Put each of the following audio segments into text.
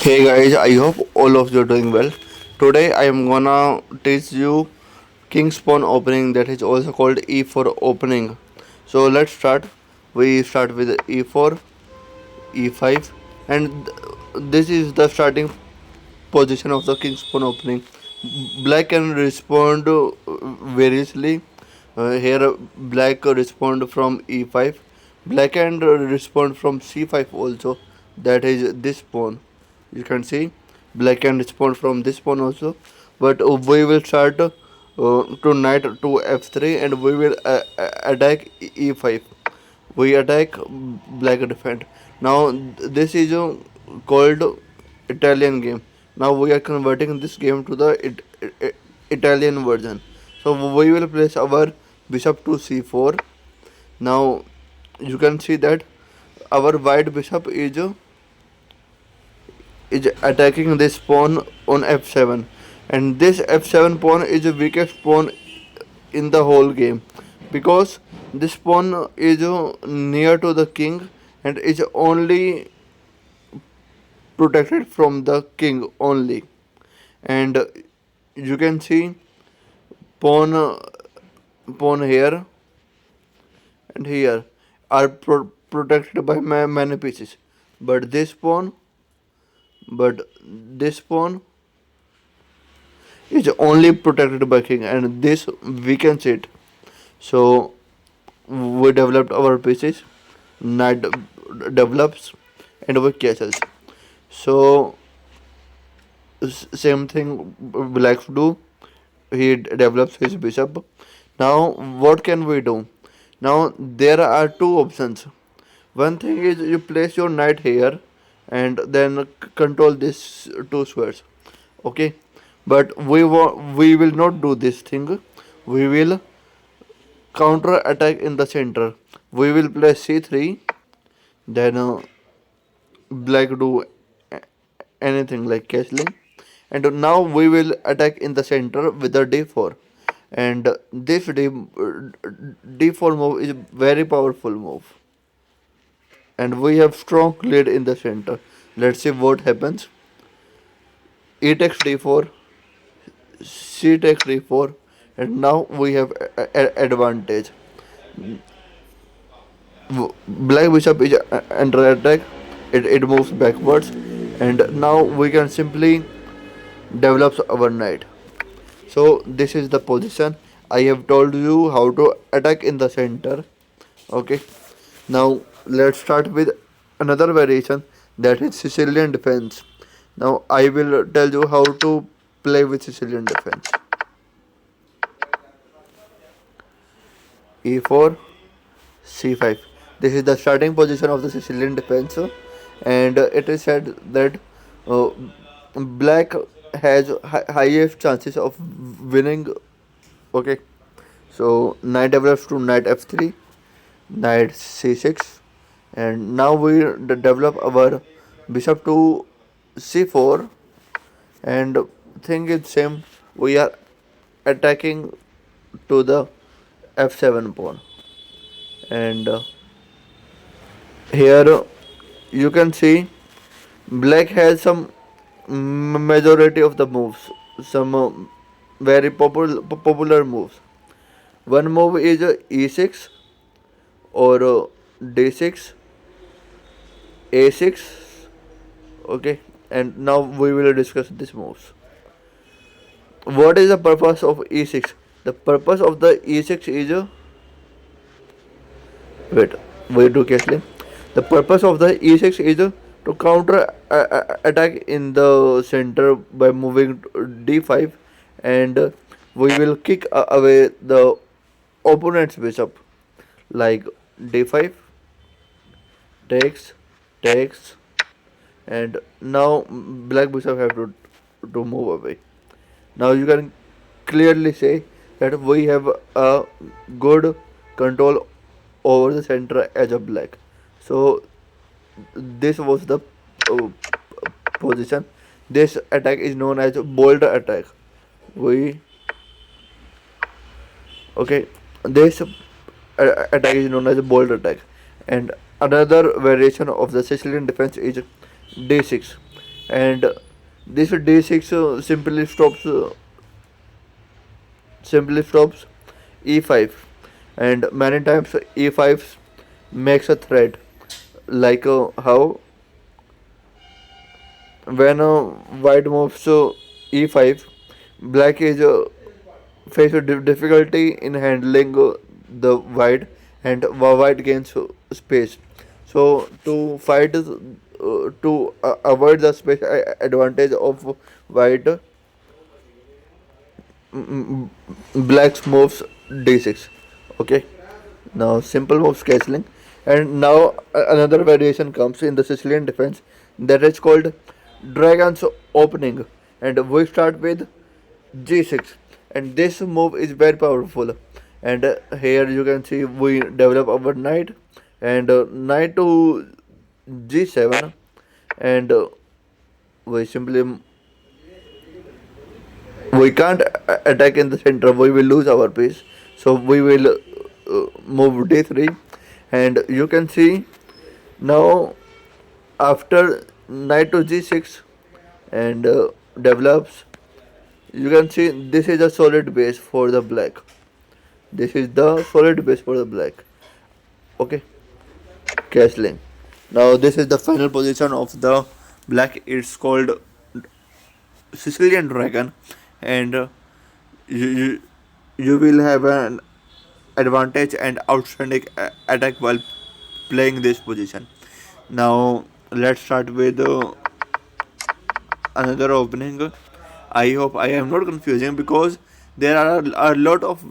Hey guys, I hope all of you are doing well. Today I am gonna teach you King's Pawn opening, that is also called E4 opening. So let's start. We start with E4, E5, and this is the starting position of the King's Pawn opening. Black can respond variously. Here black respond from E5. Black can respond from C5 also. That is this pawn. You can see black can respond from this pawn also. But we will start to knight to F3 and we will attack E5. We attack, black defend. Now this is called Italian game. Now we are converting this game to the Italian version. So we will place our bishop to c4. Now you can see that our white bishop is attacking this pawn on f7, and this f7 pawn is the weakest pawn in the whole game, because this pawn is near to the king and is only protected from the king only. And you can see pawn pawn here and here are protected by many pieces, but this pawn is only protected by king, and this weakens it. So we developed our pieces, knight develops, and we castles. So same thing black do, he develops his bishop. Now what can we do? Now there are two options. One thing is you place your knight here and then control this two squares. Okay, but we will not do this thing. We will counter attack in the center. We will play c3, then black do anything like castling, and now we will attack in the center with the d4. And this d4 move is very powerful move, and we have strong lead in the center. Let's see what happens. E takes d4, c takes d4, and now we have advantage. Black bishop is under attack. It moves backwards, and now we can simply develop our knight. So this is the position. I have told you how to attack in the center. Okay, now let's start with another variation, that is Sicilian defense. Now I will tell you how to play with Sicilian defense. E4, c5. This is the starting position of the Sicilian defense, and it is said that uh, black has highest chances of winning. Okay, so knight develops to knight f3, knight c6, and now we develop our bishop to c4, and thing is same. We are attacking to the f7 pawn, and here you can see black has some majority of the moves, some very popular moves. One move is e6 or d6, a6. Okay, and now we will discuss these moves. What is the purpose of e6? The purpose of the e6 is wait, we do carefully. The purpose of the e6 is to counter attack in the center by moving d5, and we will kick away the opponent's bishop, like d5 takes, takes, and now black bishop have to move away. Now you can clearly say that we have a good control over the center edge of black. So this was the uh, position. This attack is known as bold attack. We okay. This attack is known as a bold attack. And another variation of the Sicilian defense is d6. and this d6 simply stops e5, and many times e5 makes a threat, like how when white moves e5, black is face a difficulty in handling the white, and white gains space. So to fight to avoid the space advantage of white, black moves d6. Okay, now simple moves castling, and now another variation comes in the Sicilian defense, that is called dragon's opening, and we start with g6, and this move is very powerful. And here you can see we develop our knight, and knight to g7, and we simply we can't attack in the center, we will lose our piece, so we will move d3, and you can see now after knight to g6 and develops, you can see this is a solid base for the black, this is the solid base for the black. Okay, castling. Now this is the final position of the black, it's called Sicilian dragon, and you, you you will have an advantage and outstanding attack while playing this position. Now let's start with another opening. I hope I am not confusing, because there are a lot of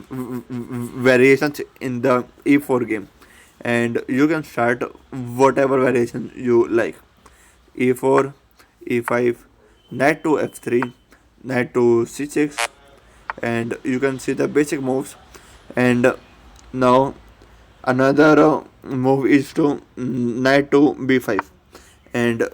variations in the e4 game, and you can start whatever variation you like. e4, e5, knight to f3, knight to c6, and you can see the basic moves. And now another move is to knight to b5, and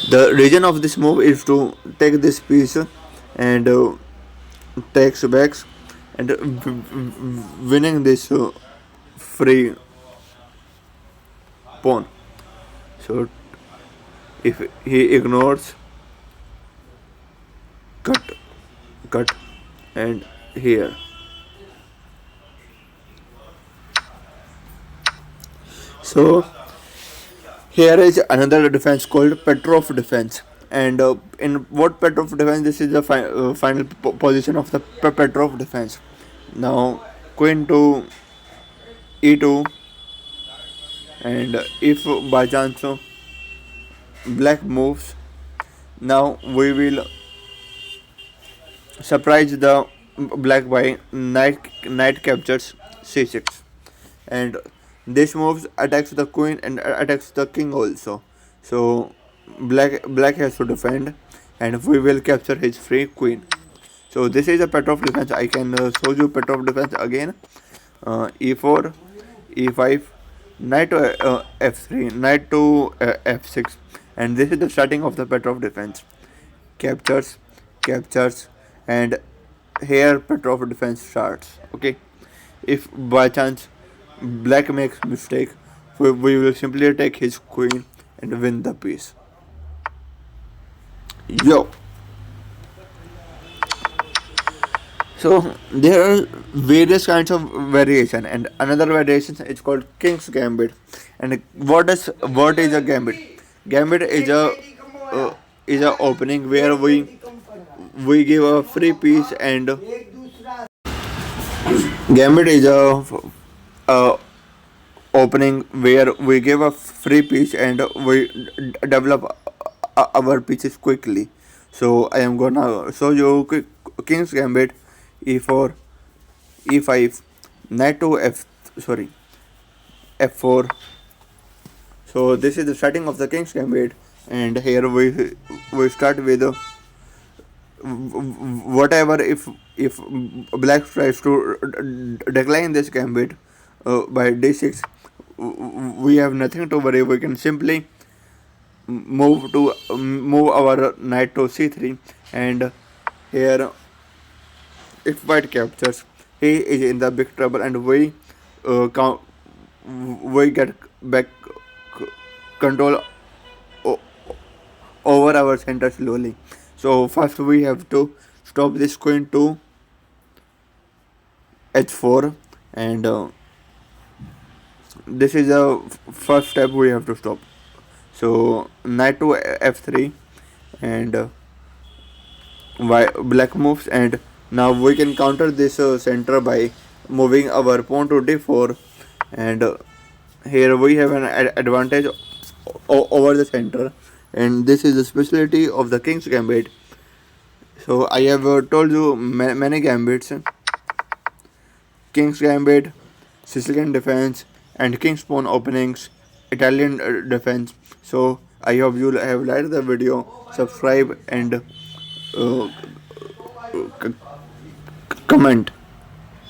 the reason of this move is to take this piece and takes backs, and winning this free pawn. So if he ignores, cut, cut, and here. So here is another defense called Petrov defense, and in what Petrov defense, this is the final position of the Petrov defense. Now queen to e2, and if by chance black moves, now we will surprise the black by knight captures c6, and this moves attacks the queen and attacks the king also. So black has to defend, and we will capture his free queen. So this is a Petrov defense. I can show you Petrov defense again. E4, e5, knight to f3, knight to f6, and this is the starting of the Petrov defense. Captures, captures, and here Petrov defense starts. Okay, if by chance black makes mistake, we will simply take his queen and win the piece. Yo. So there are various kinds of variation, and another variation is called King's Gambit. And what is a gambit? Gambit is a opening where we give a free piece, and gambit is a opening where we give a free piece, and we develop our pieces quickly. So I am gonna show you King's Gambit. E4, E5, knight to F4. So this is the starting of the King's Gambit, and here we start with whatever. If black tries to decline this gambit by d6, we have nothing to worry. We can simply move our knight to c3, and here if white captures, he is in the big trouble, and we get back control o- over our center slowly. So first we have to stop this queen to h4, and this is the first step we have to stop. So knight to f3, and black moves, and now we can counter this center by moving our pawn to d4, and here we have an advantage over the center, and this is the specialty of the king's gambit. So I have told you many gambits: king's gambit, Sicilian defense, and king's pawn openings, Italian defense. So I hope you have liked the video, subscribe, and uh, comment.